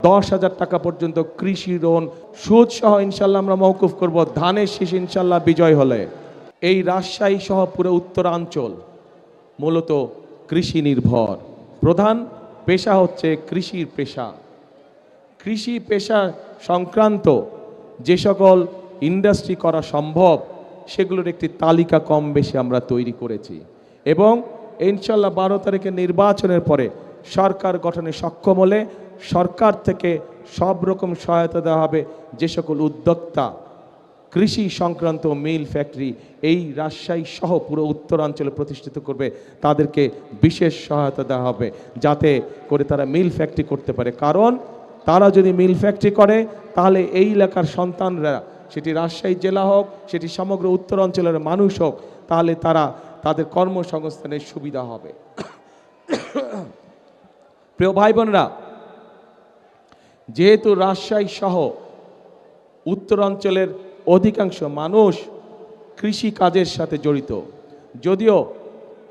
10,000 টাকা পর্যন্ত কৃষি ঋণ সুদ সহ ইনশাল্লাহ আমরা মওকুফ করব ধানের শীষ ইনশাল্লাহ বিজয় হলে। এই রাজশাহী সহ পুরো উত্তরাঞ্চল মূলত কৃষি নির্ভর, প্রধান পেশা হচ্ছে কৃষির পেশা। কৃষি পেশা সংক্রান্ত যে সকল ইন্ডাস্ট্রি করা সম্ভব সেগুলোর একটি তালিকা কম বেশি আমরা তৈরি করেছি এবং ইনশাল্লাহ 12 তারিখে নির্বাচনের পরে সরকার গঠনে সক্ষম হলে সরকার থেকে সব রকম সহায়তা দেওয়া হবে। যে সকল উদ্যোক্তা কৃষি সংক্রান্ত মিল ফ্যাক্টরি এই রাজশাহী সহ পুরো উত্তরাঞ্চলে প্রতিষ্ঠিত করবে তাদেরকে বিশেষ সহায়তা দেওয়া হবে যাতে করে তারা মিল ফ্যাক্টরি করতে পারে। কারণ তারা যদি মিল ফ্যাক্টরি করে তাহলে এই এলাকার সন্তানরা, সেটি রাজশাহী জেলা হোক সেটি সমগ্র উত্তরাঞ্চলের মানুষ হোক, তাহলে তারা তাদের কর্মসংস্থানের সুবিধা হবে। প্রিয় ভাই বোনেরা, যেহেতু রাজশাহী সহ উত্তরাঞ্চলের অধিকাংশ মানুষ কৃষি কাজের সাথে জড়িত, যদিও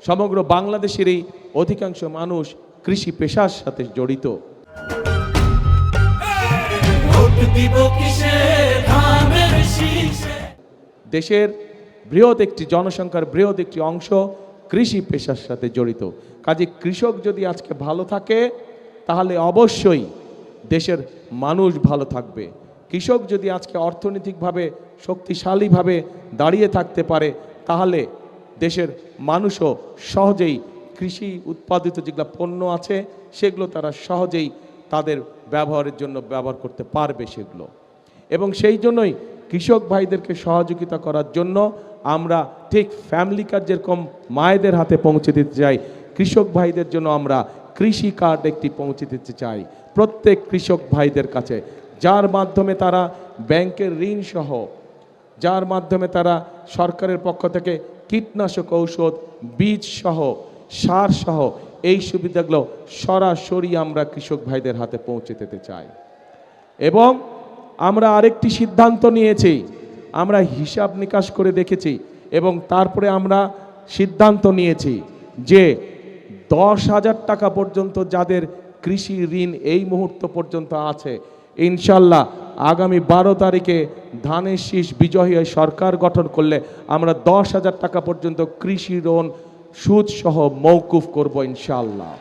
সমগ্র বাংলাদেশেরই অধিকাংশ মানুষ কৃষি পেশার সাথে জড়িত। দেশের বৃহৎ একটি জনসংখ্যার বৃহৎ একটি অংশ কৃষি পেশার সাথে জড়িত। কাজে কৃষক যদি আজকে ভালো থাকে তাহলে অবশ্যই দেশের মানুষ ভালো থাকবে। কৃষক যদি আজকে অর্থনৈতিকভাবে শক্তিশালীভাবে দাঁড়িয়ে থাকতে পারে তাহলে দেশের মানুষও সহজেই কৃষি উৎপাদিত যেগুলো পণ্য আছে সেগুলো তারা সহজেই তাদের ব্যবহারের জন্য ব্যবহার করতে পারবে সেগুলো। এবং সেই জন্যই কৃষক ভাইদেরকে সহযোগিতা করার জন্য আমরা ঠিক ফ্যামিলি কার্ড যেরকম মায়েদের হাতে পৌঁছে দিতে চাই, কৃষক ভাইদের জন্য আমরা কৃষি কার্ড একটি পৌঁছে দিতে চাই প্রত্যেক কৃষক ভাইদের কাছে, যার মাধ্যমে তারা ব্যাংকের ঋণ সহ, যার মাধ্যমে তারা সরকারের পক্ষ থেকে কীটনাশক ঔষধ, বীজ সহ, সার সহ এই সুবিধাগুলো সরাসরি আমরা কৃষক ভাইদের হাতে পৌঁছে দিতে চাই। এবং আমরা আরেকটি সিদ্ধান্ত নিয়েছি, আমরা হিসাব নিকাশ করে দেখেছি এবং তারপরে আমরা সিদ্ধান্ত নিয়েছি যে 10,000 টাকা পর্যন্ত যাদের কৃষি ঋণ এই মুহূর্ত পর্যন্ত আছে, ইনশাল্লাহ আগামী 12 তারিখে ধানের শীষ বিজয়ী হয়ে সরকার গঠন করলে আমরা 10,000 টাকা পর্যন্ত কৃষি ঋণ সুদ সহ মওকুফ করব ইনশাল্লাহ।